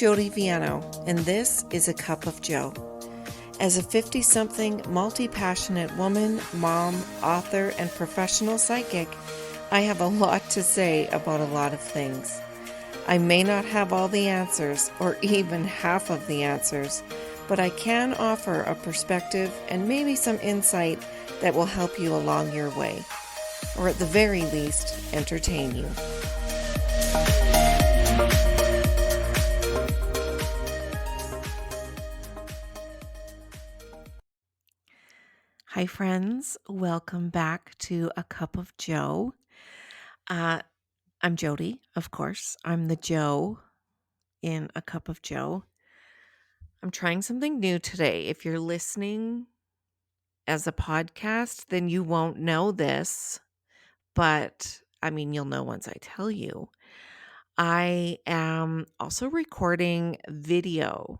Jody Viano, and this is A Cup of Joe. As a 50-something, multi-passionate woman, mom, author, and professional psychic, I have a lot to say about a lot of things. I may not have all the answers, or even half of the answers, but I can offer a perspective and maybe some insight that will help you along your way, or at the very least, entertain you. Hi friends, welcome back to A Cup of Joe. I'm Jody, of course. I'm the Joe in A Cup of Joe. I'm trying something new today. If you're listening as a podcast, then you won't know this, but you'll know once I tell you. I am also recording video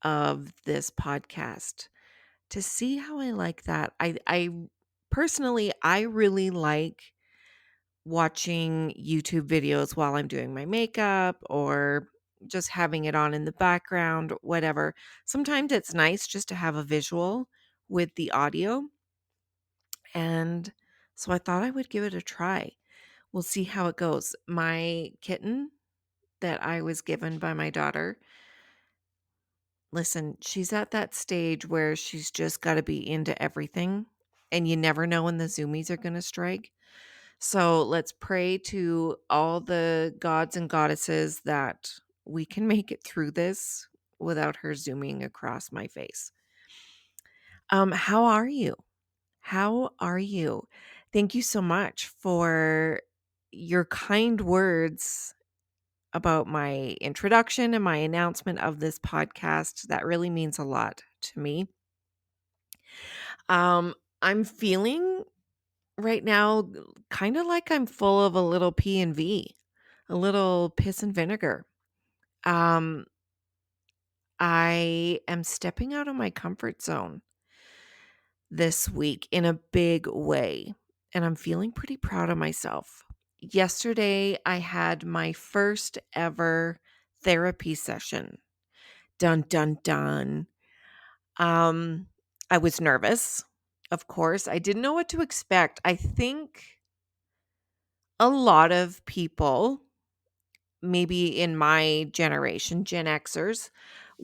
of this podcast to see how I like that. I personally, I really like watching YouTube videos while I'm doing my makeup or just having it on in the background, whatever. Sometimes it's nice just to have a visual with the audio. And so I thought I would give it a try. We'll see how it goes. My kitten that I was given by my daughter, listen, she's at that stage where she's just got to be into everything, and you never know when the zoomies are going to strike. So let's pray to all the gods and goddesses that we can make it through this without her zooming across my face. How are you? How are you? Thank you so much for your kind words about my introduction and my announcement of this podcast. That really means a lot to me. I'm feeling right now kind of like I'm full of a little P&V, a little piss and vinegar. Um, I am stepping out of my comfort zone this week in a big way, and I'm feeling pretty proud of myself. Yesterday, I had my first ever therapy session. Dun, dun, dun. I was nervous, of course. I didn't know what to expect. I think a lot of people, maybe in my generation, Gen Xers,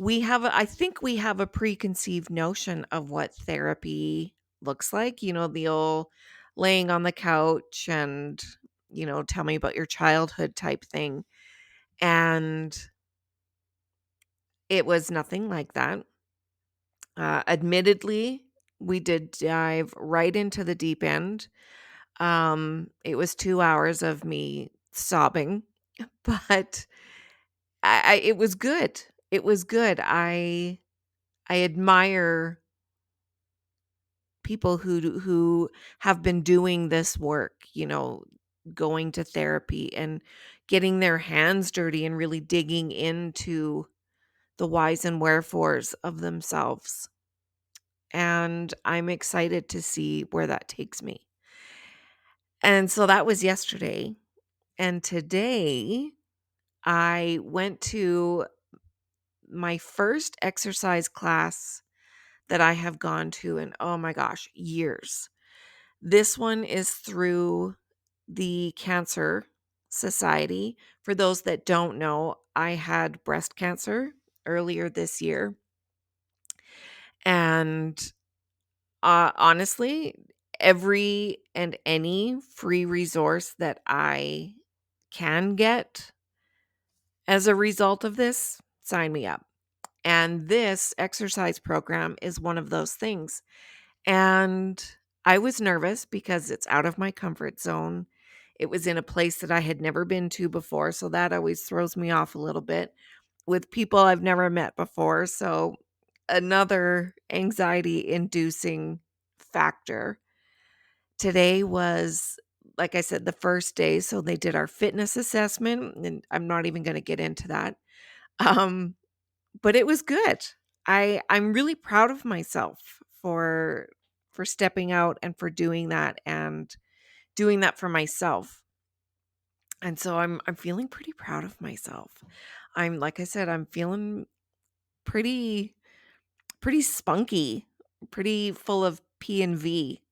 I think we have a preconceived notion of what therapy looks like. You know, the old laying on the couch and, tell me about your childhood type thing. And it was nothing like that. Admittedly, we did dive right into the deep end. It was 2 hours of me sobbing, but it was good. It was good. I admire people who have been doing this work, going to therapy and getting their hands dirty and really digging into the whys and wherefores of themselves. And I'm excited to see where that takes me. And so that was yesterday. And today I went to my first exercise class that I have gone to in, oh my gosh, years. This one is through the Cancer Society. For those that don't know, I had breast cancer earlier this year. And honestly, every and any free resource that I can get as a result of this, sign me up. And this exercise program is one of those things. And I was nervous because it's out of my comfort zone. It was in a place that I had never been to before. So that always throws me off a little bit with people I've never met before. So another anxiety inducing factor. Today was, like I said, the first day. So they did our fitness assessment, and I'm not even going to get into that. But it was good. I'm really proud of myself for stepping out and for doing that and doing that for myself. And so I'm feeling pretty proud of myself. Like I said, I'm feeling pretty pretty spunky, pretty full of P and V.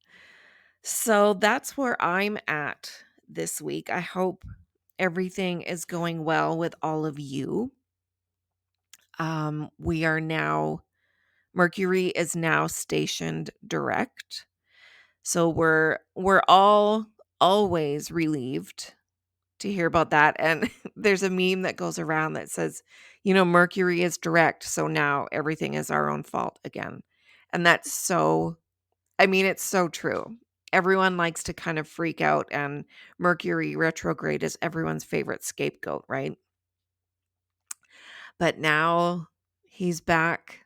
So that's where I'm at this week. I hope everything is going well with all of you. We are now Mercury is now stationed direct. So we're all always relieved to hear about that. And there's a meme that goes around that says, Mercury is direct, so now everything is our own fault again. And that's it's so true. Everyone likes to kind of freak out, and Mercury retrograde is everyone's favorite scapegoat, right? But now he's back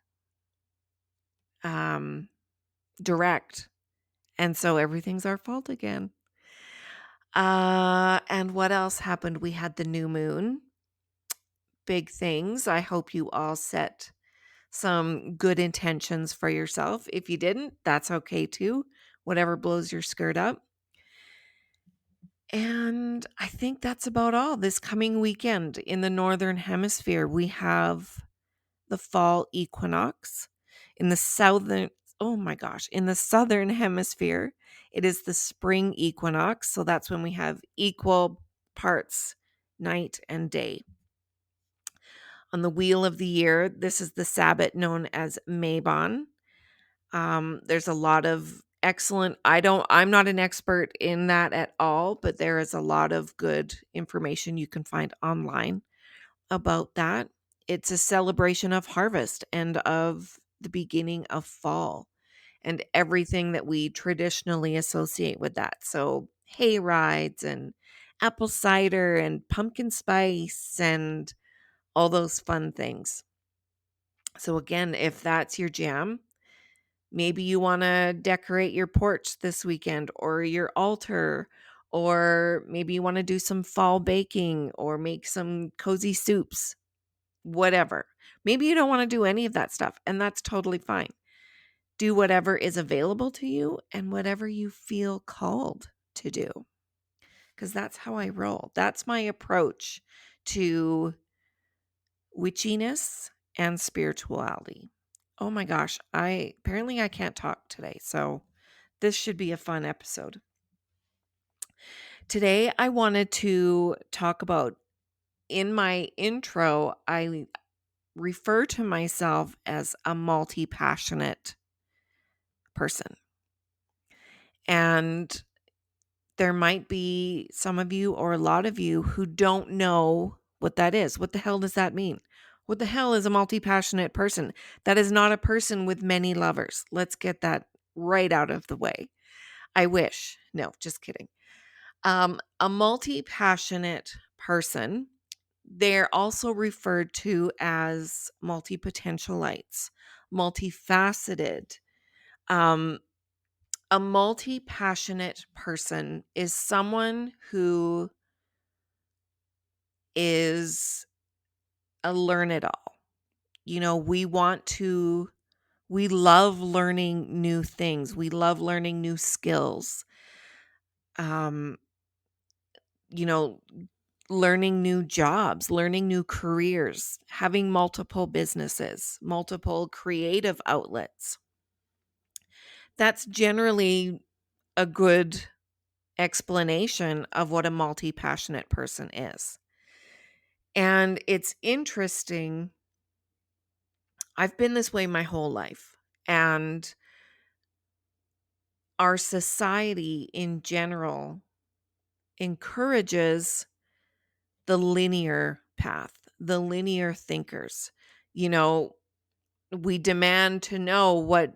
um direct, and so everything's our fault again. And what else happened? We had the new moon. Big things. I hope you all set some good intentions for yourself. If you didn't, that's okay too. Whatever blows your skirt up. And I think that's about all. This coming weekend in the Northern Hemisphere, we have the fall equinox. In the southern, oh my gosh, in the Southern Hemisphere, it is the spring equinox. So that's when we have equal parts night and day. On the wheel of the year, this is the Sabbath known as Mabon. There's a lot of excellent, I'm not an expert in that at all, but there is a lot of good information you can find online about that. It's a celebration of harvest and of the beginning of fall and everything that we traditionally associate with that. So, hay rides and apple cider and pumpkin spice and all those fun things. So, again, if that's your jam, maybe you want to decorate your porch this weekend or your altar, or maybe you want to do some fall baking or make some cozy soups, whatever. Maybe you don't want to do any of that stuff, and that's totally fine. Do whatever is available to you and whatever you feel called to do, because that's how I roll. That's my approach to witchiness and spirituality. Oh my gosh, I can't talk today, so this should be a fun episode. Today I wanted to talk about, in my intro, I refer to myself as a multi-passionate person. And there might be some of you or a lot of you who don't know what that is. What the hell does that mean? What the hell is a multi-passionate person? That is not a person with many lovers. Let's get that right out of the way. I wish. No, just kidding. A multi-passionate person, they're also referred to as multi-potentialites, multifaceted. Um, a multi-passionate person is someone who is a learn-it-all. We love learning new things. We love learning new skills. Um, you know, learning new jobs, learning new careers, having multiple businesses, multiple creative outlets. That's generally a good explanation of what a multi-passionate person is. And it's interesting. I've been this way my whole life. And our society in general encourages the linear path, the linear thinkers. You know, we demand to know what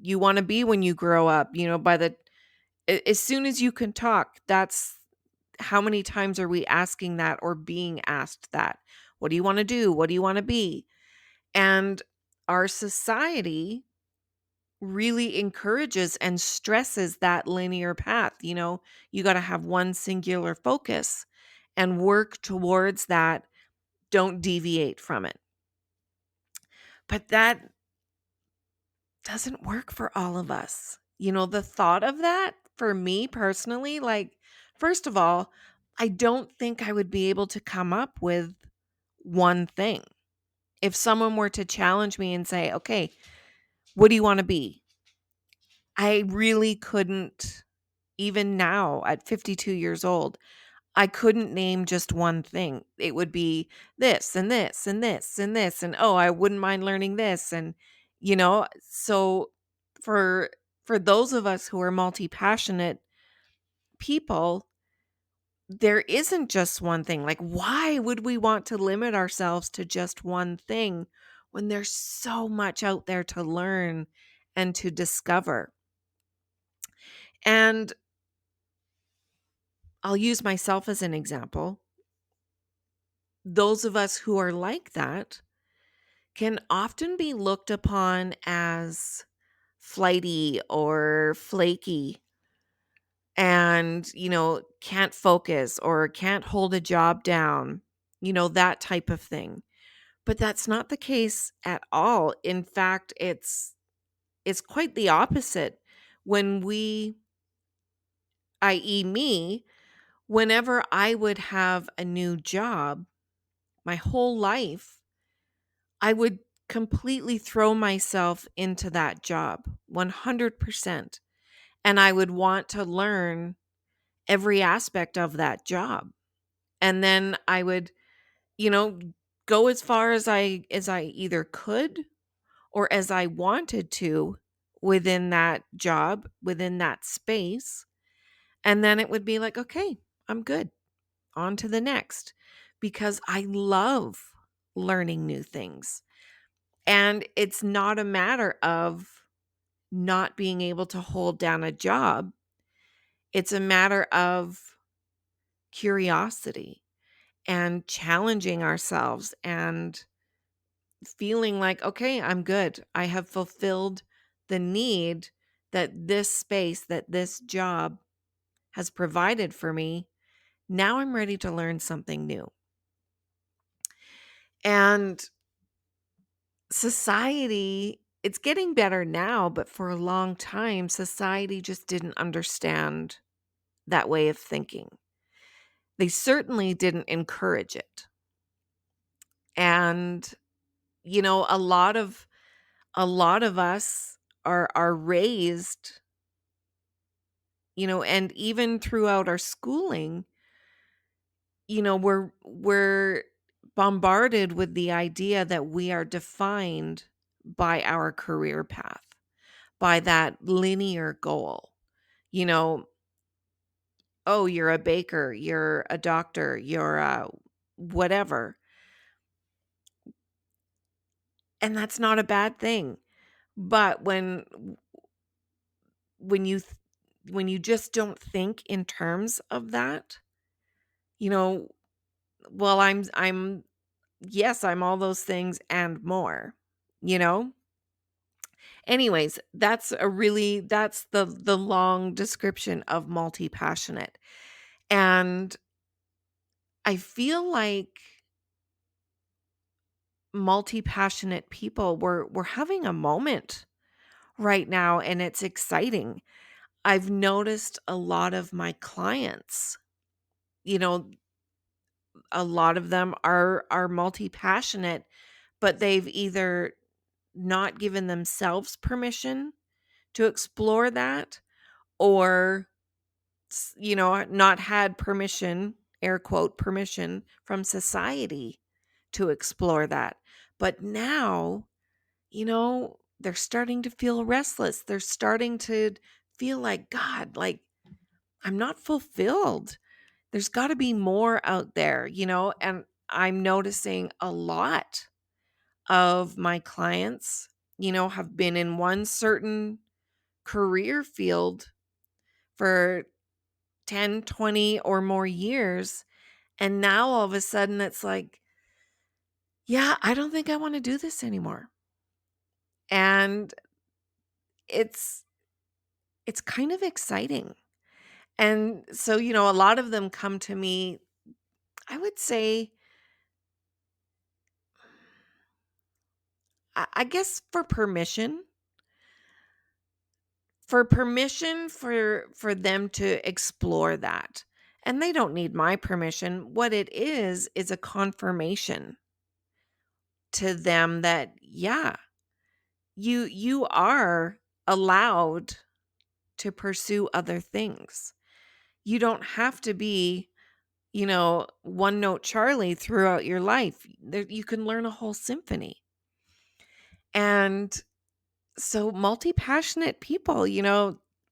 you want to be when you grow up, as soon as you can talk. That's how many times are we asking that or being asked that? What do you want to do? What do you want to be? And our society really encourages and stresses that linear path. You got to have one singular focus and work towards that. Don't deviate from it. But that doesn't work for all of us. The thought of that for me personally, like, first of all, I don't think I would be able to come up with one thing. If someone were to challenge me and say, okay, what do you want to be? I really couldn't, even now at 52 years old, I couldn't name just one thing. It would be this and this and this and this. And oh, I wouldn't mind learning this. And, so for those of us who are multi-passionate people, there isn't just one thing. Like, why would we want to limit ourselves to just one thing when there's so much out there to learn and to discover? And I'll use myself as an example. Those of us who are like that can often be looked upon as flighty or flaky and, can't focus or can't hold a job down, that type of thing. But that's not the case at all. In fact, it's quite the opposite. When we, i.e. me, whenever I would have a new job, my whole life, I would completely throw myself into that job 100%. And I would want to learn every aspect of that job. And then I would, you know, go as far as I either could or as I wanted to within that job, within that space. And then it would be like, okay, I'm good. On to the next, because I love learning new things. And it's not a matter of not being able to hold down a job. It's a matter of curiosity and challenging ourselves and feeling like, okay, I'm good. I have fulfilled the need that this space, that this job has provided for me. Now I'm ready to learn something new. And society, it's getting better now, but for a long time, society just didn't understand that way of thinking. They certainly didn't encourage it. And, a lot of us are raised, and even throughout our schooling, we're bombarded with the idea that we are defined by our career path, by that linear goal. You know, oh, you're a baker, you're a doctor, you're a whatever. And that's not a bad thing. But when you th- when you just don't think in terms of that, you know, well, I'm yes, I'm all those things and more, you know? Anyways, that's the long description of multi-passionate. And I feel like multi-passionate people, we're having a moment right now, and it's exciting. I've noticed a lot of my clients, you know, a lot of them are multi-passionate, but they've either not given themselves permission to explore that, or not had permission, air quote permission, from society to explore that. But now, they're starting to feel restless. They're starting to feel like, God, like, I'm not fulfilled. There's got to be more out there, and I'm noticing a lot of my clients, have been in one certain career field for 10, 20 or more years. And now all of a sudden it's like, yeah, I don't think I want to do this anymore. And it's it's kind of exciting. And so, a lot of them come to me, I would say, I guess for permission for them to explore that. And they don't need my permission. What it is a confirmation. to them that, yeah, you are allowed to pursue other things. You don't have to be, one note Charlie throughout your life. You can learn a whole symphony. And so multi-passionate people,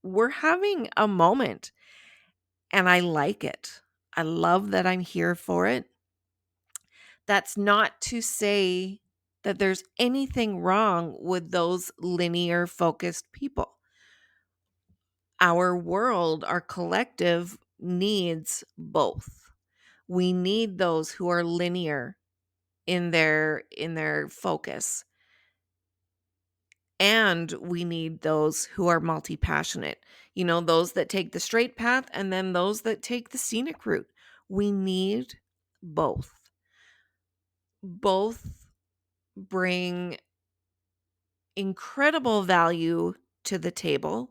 we're having a moment and I like it. I love that I'm here for it. That's not to say that there's anything wrong with those linear focused people. Our world, our collective needs both. We need those who are linear in their focus, and we need those who are multi-passionate. Those that take the straight path and then those that take the scenic route. We need both. Both bring incredible value to the table.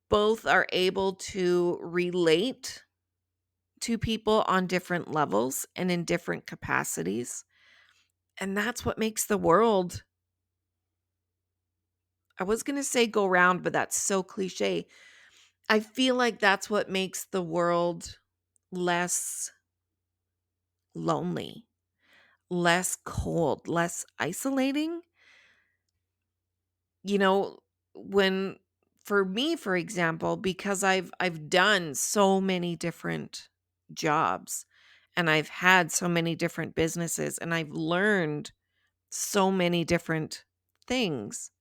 Both are able to relate to people on different levels and in different capacities. And that's what makes the world, I was going to say go round, but that's so cliche. I feel like that's what makes the world less lonely, less cold, less isolating. You know, when for me, for example, because I've done so many different jobs and I've had so many different businesses and I've learned so many different things,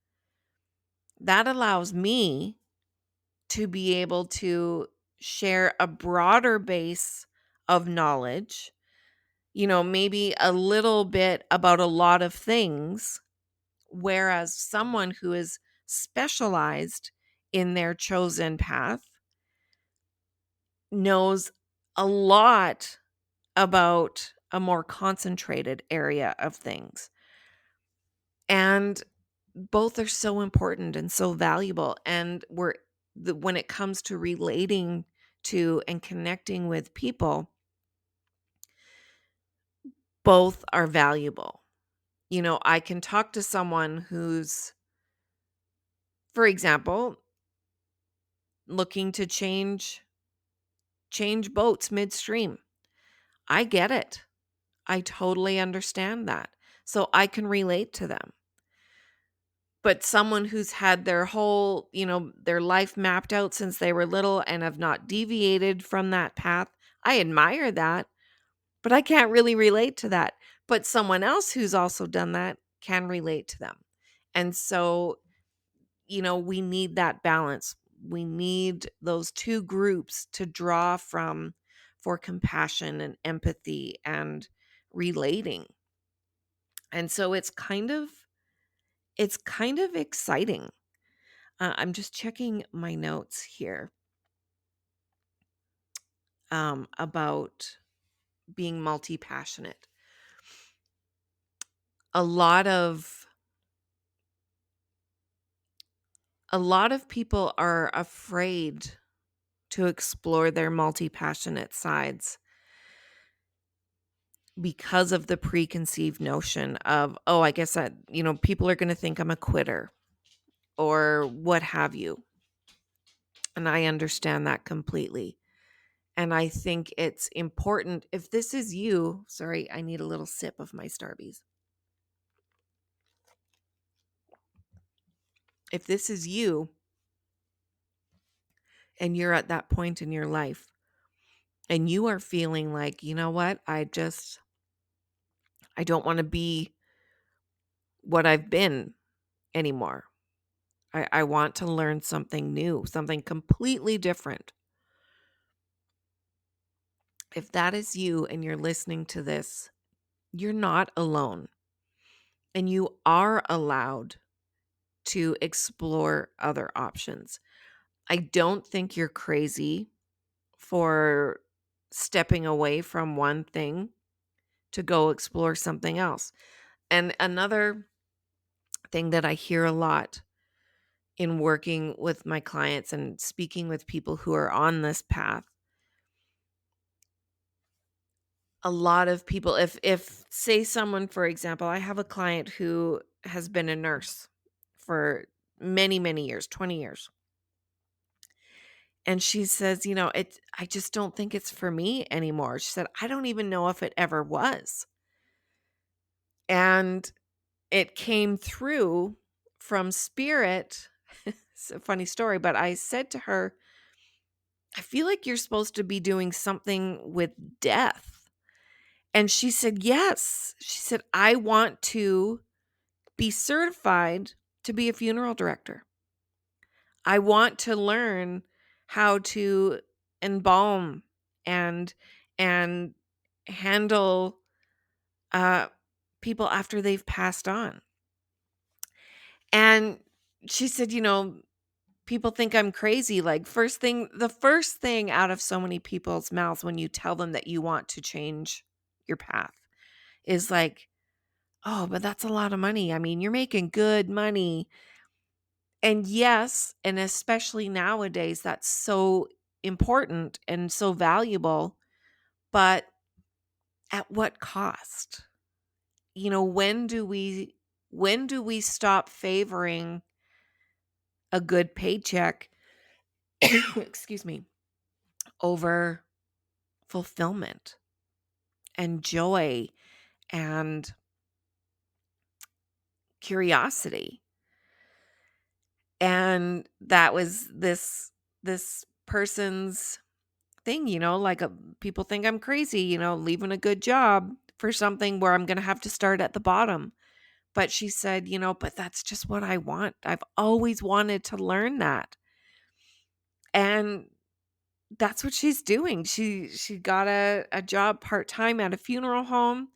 that allows me to be able to share a broader base of knowledge, maybe a little bit about a lot of things, whereas someone who is specialized in their chosen path knows a lot about a more concentrated area of things. And both are so important and so valuable. And when it comes to relating to and connecting with people, both are valuable. I can talk to someone who's, for example, looking to change boats midstream. I get it. I totally understand that. So I can relate to them. But someone who's had their whole, their life mapped out since they were little and have not deviated from that path, I admire that, but I can't really relate to that. But someone else who's also done that can relate to them. And so, we need that balance. We need those two groups to draw from for compassion and empathy and relating. And so it's kind of exciting. I'm just checking my notes here about being multi-passionate. A lot of people are afraid to explore their multi-passionate sides because of the preconceived notion of, oh, I guess that, people are going to think I'm a quitter or what have you. And I understand that completely. And I think it's important, if this is you, sorry, I need a little sip of my Starbies. If this is you and you're at that point in your life and you are feeling like, you know what, I don't want to be what I've been anymore. I want to learn something new, something completely different. If that is you and you're listening to this, you're not alone. And you are allowed to explore other options. I don't think you're crazy for stepping away from one thing to go explore something else. And another thing that I hear a lot in working with my clients and speaking with people who are on this path, a lot of people, if say someone, for example, I have a client who has been a nurse for many, many years, 20 years. And she says, I just don't think it's for me anymore. She said, I don't even know if it ever was. And it came through from spirit. It's a funny story, but I said to her, I feel like you're supposed to be doing something with death. And she said, yes. She said, I want to be certified to be a funeral director. I want to learn how to embalm and and handle uh people after they've passed on. And she said, people think I'm crazy. Like the first thing out of so many people's mouths when you tell them that you want to change your path is like, oh, but that's a lot of money. I mean, you're making good money. And yes, and especially nowadays, that's so important and so valuable. But at what cost? When do we stop favoring a good paycheck, excuse me, over fulfillment and joy and curiosity? And that was this person's thing, like people think I'm crazy, leaving a good job for something where I'm going to have to start at the bottom. But she said, but that's just what I want. I've always wanted to learn that. And that's what she's doing. She got a job part-time at a funeral home,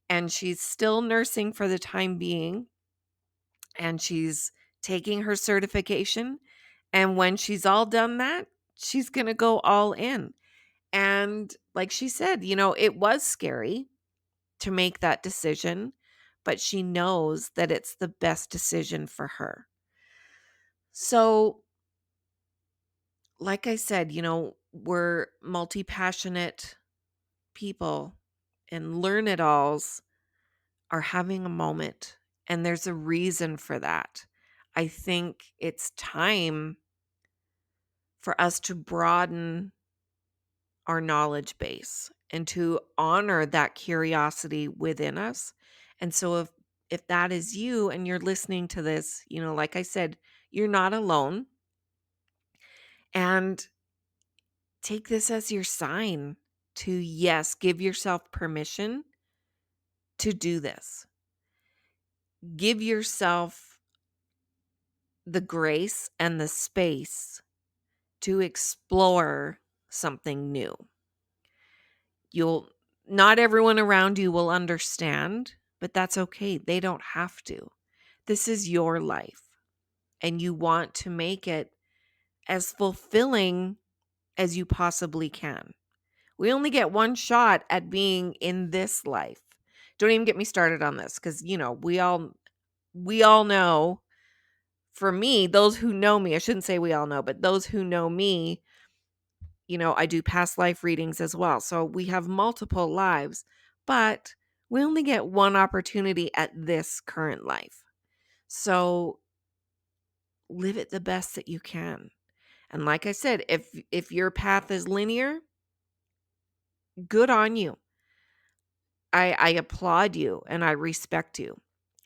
and she's still nursing for the time being, and she's taking her certification, and when she's all done that, she's going to go all in. And like she said, it was scary to make that decision, but she knows that it's the best decision for her. So, like I said, we're multi-passionate people, and learn it alls are having a moment, and there's a reason for that. I think it's time for us to broaden our knowledge base and to honor that curiosity within us. And so if that is you and you're listening to this, like I said, you're not alone. And take this as your sign to, yes, give yourself permission to do this. Give yourself the grace and the space to explore something new. You'll Not everyone around you will understand, but that's okay. They don't have to. This is your life, and you want to make it as fulfilling as you possibly can. We only get one shot at being in this life. Don't even get me started on this, because we all know. For me, those who know me, I shouldn't say we all know, but those who know me, I do past life readings as well. So we have multiple lives, but we only get one opportunity at this current life. So live it the best that you can. And like I said, if your path is linear, good on you. I applaud you and I respect you.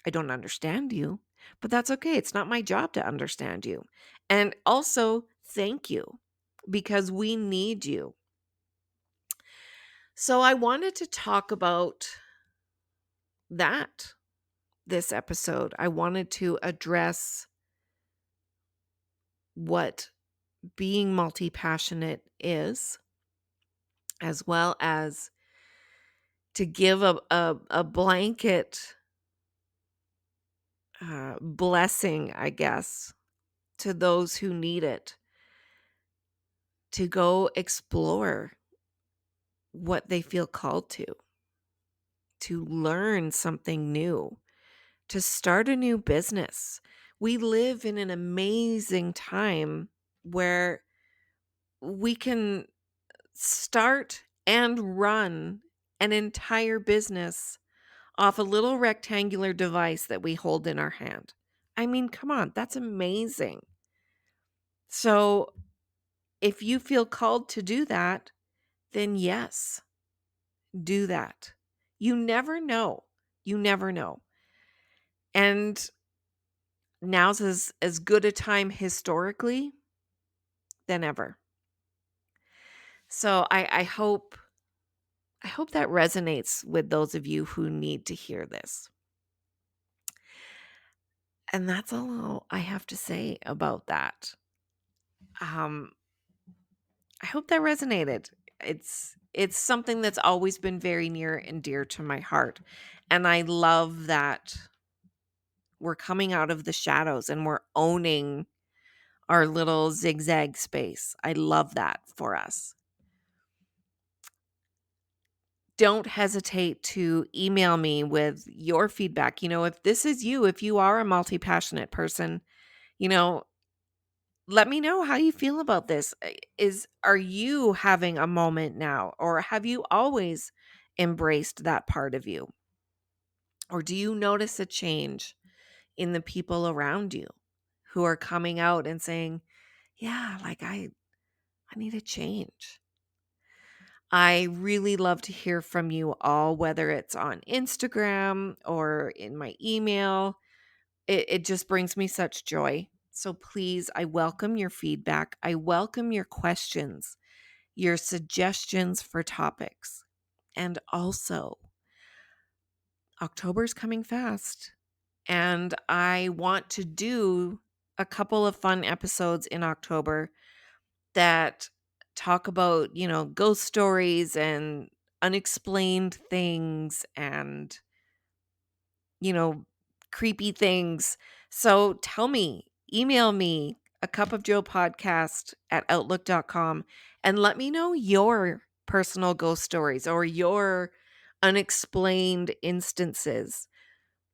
I don't understand you, but that's okay. It's not my job to understand you. And also, thank you, because we need you. So I wanted to talk about that this episode. I wanted to address what being multi-passionate is, as well as to give a blanket blessing, I guess, to those who need it, to go explore what they feel called to learn something new, to start a new business. We live in an amazing time where we can start and run an entire business off a little rectangular device that we hold in our hand. I mean, come on, that's amazing. So if you feel called to do that, then yes, do that. You never know. You never know. And now's as good a time historically than ever. So I hope that resonates with those of you who need to hear this. And that's all I have to say about that. I hope that resonated. It's something that's always been very near and dear to my heart. And I love that we're coming out of the shadows and we're owning our little zigzag space. I love that for us. Don't hesitate to email me with your feedback. If this is you, if you are a multi-passionate person, let me know how you feel about this. Are you having a moment now, or have you always embraced that part of you? Or do you notice a change in the people around you who are coming out and saying, yeah, like I need a change? I really love to hear from you all, whether it's on Instagram or in my email. It just brings me such joy. So please, I welcome your feedback. I welcome your questions, your suggestions for topics. And also, October's coming fast. And I want to do a couple of fun episodes in October that talk about, ghost stories and unexplained things and, creepy things. So tell me, email me a cup of joe podcast at outlook.com and let me know your personal ghost stories or your unexplained instances.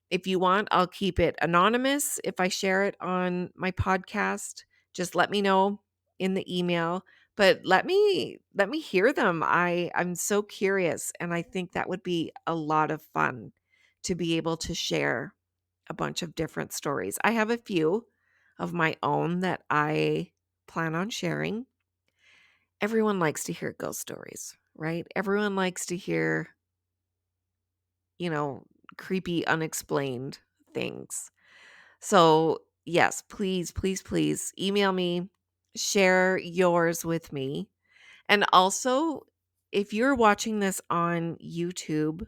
If you want, I'll keep it anonymous. If I share it on my podcast, just let me know in the email. But let me hear them. I'm so curious, and I think that would be a lot of fun to be able to share a bunch of different stories. I have a few of my own that I plan on sharing. Everyone likes to hear ghost stories, right? Everyone likes to hear, creepy, unexplained things. So, yes, please, please, please email me, share yours with me. And also, if you're watching this on YouTube,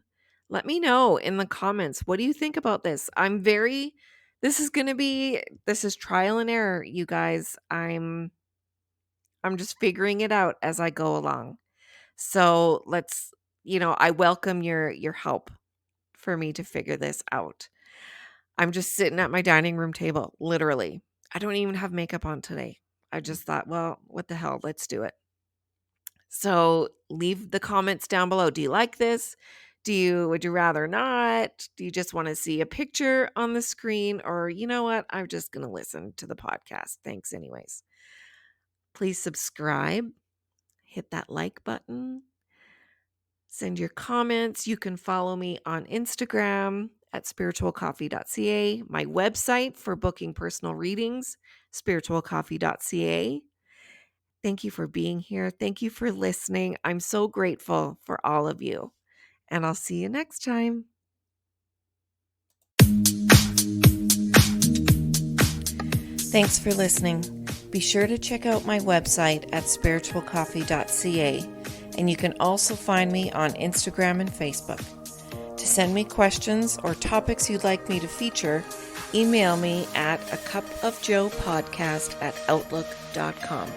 let me know in the comments. What do you think about this? This is trial and error, you guys. I'm just figuring it out as I go along. So I welcome your help for me to figure this out. I'm just sitting at my dining room table, literally. I don't even have makeup on today. I just thought, well, what the hell? Let's do it. So leave the comments down below. Do you like this? Would you rather not? Do you just want to see a picture on the screen? Or you know what? I'm just going to listen to the podcast. Thanks anyways. Please subscribe. Hit that like button. Send your comments. You can follow me on Instagram at spiritualcoffee.ca. My website for booking personal readings, spiritualcoffee.ca. Thank you for being here. Thank you for listening. I'm so grateful for all of you. And I'll see you next time. Thanks for listening. Be sure to check out my website at spiritualcoffee.ca. And you can also find me on Instagram and Facebook. To send me questions or topics you'd like me to feature, email me at acupofjoepodcast@outlook.com.